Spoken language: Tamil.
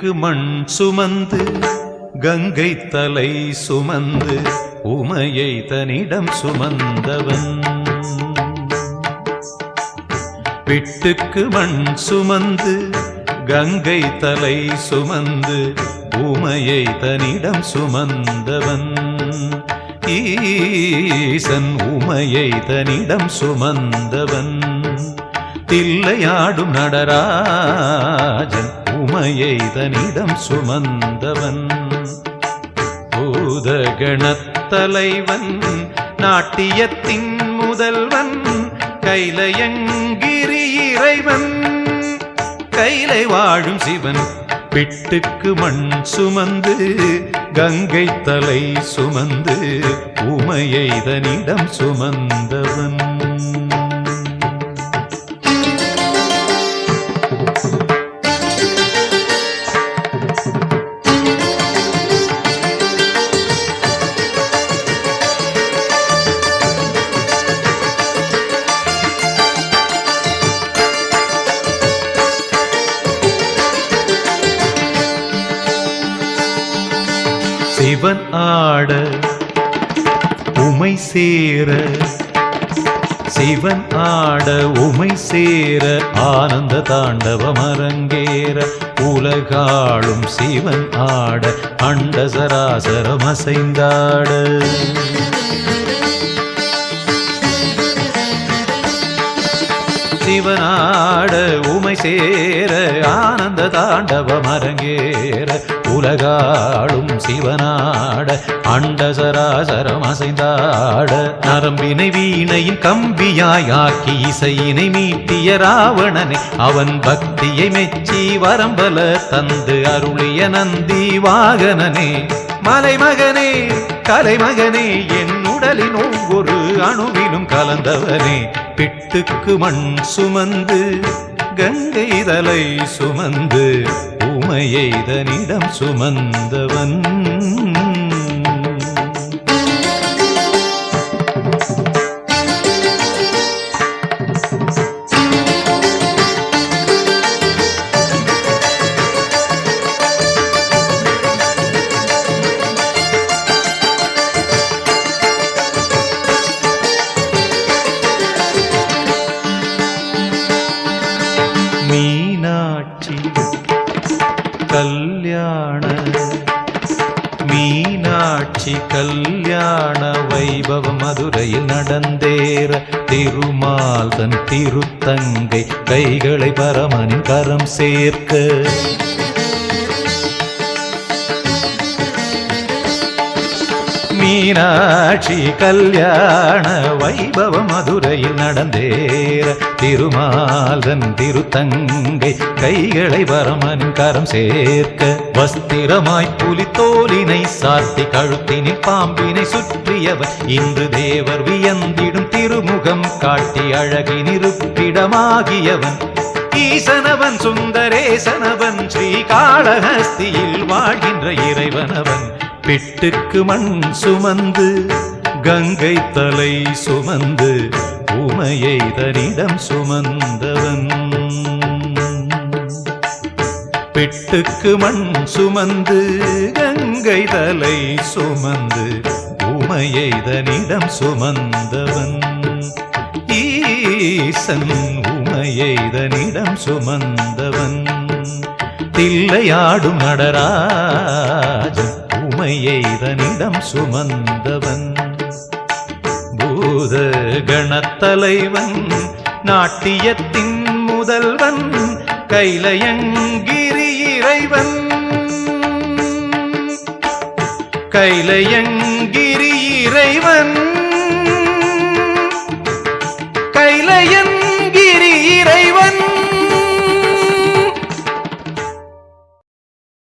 பிட்டுக்கு மண் சுமந்து கங்கை தலை சுமந்து உமையை தன்னிடம் சுமந்தவன். பிட்டுக்கு மண் சுமந்து கங்கை தலை சுமந்து உமையை தன்னிடம் சுமந்தவன். ஈசன் உமையை தன்னிடம் சுமந்தவன். தில்லையாடும் நடராஜன் உமையை தன்னிடம் சுமந்தவன். பூதகணத்தலைவன் நாட்டியத்தின் முதல்வன் கைலயங்கிரி இறைவன் கைலை வாழும் சிவன். பிட்டுக்கு மண் சுமந்து கங்கை தலை சுமந்து உமையை தன்னிடம் சுமந்தவன். சிவன் ஆட உமை சேர சிவன் ஆட உமை சேர ஆனந்த தாண்டவம் அரங்கேற உலகாளும் சிவன் ஆட அண்ட சராசரம் அசைந்தாட. சிவனாட உமை சேர ஆனந்த தாண்டவம் அரங்கேற உலகாளும் சிவனாட அண்ட சராசரம் அசைந்தாட. நரம்பினை வீணையின் கம்பியாய் ஆக்கி இசையினை மீட்டிய ராவணனை அவன் பக்தியை மெச்சி வரம்பல தந்து அருளிய நந்தி வாகனனே. மலைமகனே கலைமகனே என் உடலின் ஒவ்வொரு அணுவிலும் கலந்தவனே. பிட்டுக்கு மண் சுமந்து கங்கை தலை சுமந்து உமையை தன்னிடம் சுமந்தவன். மீனாட்சி கல்யாண மீனாட்சி கல்யாண வைபவம் மதுரையில் நடந்தேற திருமால் தன் திருத்தங்கை கைகளை பரமனின் கரம் சேர்க்க. மீனாட்சி கல்யாண வைபவம் மதுரையில் நடந்தேற திருமாலன் திருத்தங்கை கைகளை பரமனின் கரம் சேர்க்க. வஸ்திரமாய் புலித்தோலினை சாத்தி கழுத்தினில் பாம்பினை சுற்றியவன் இன்று தேவர் வியந்திடும் திருமுகம் காட்டி அழகினிருப்பிடமாகியவன். ஈசனவன் சுந்தரேசனவன் ஸ்ரீகாளஹஸ்தியில் வாழ்கின்ற இறைவனவன். பிட்டுக்கு மண் சுமந்து கங்கை தலை சுமந்து உமையை தன்னிடம் சுமந்தவன். பிட்டுக்கு மண் சுமந்து கங்கை தலை சுமந்து உமையை தன்னிடம் சுமந்தவன். ஈசன் உமையை தன்னிடம் சுமந்தவன். தில்லையாடும் நடராஜன் உமையை தன்னிடம் சுமந்தவன். பூத கணத்தலைவன் நாட்டியத்தின் முதல்வன் கைலயங்கிரி இறைவன் கைலயங்கிரி இறைவன்.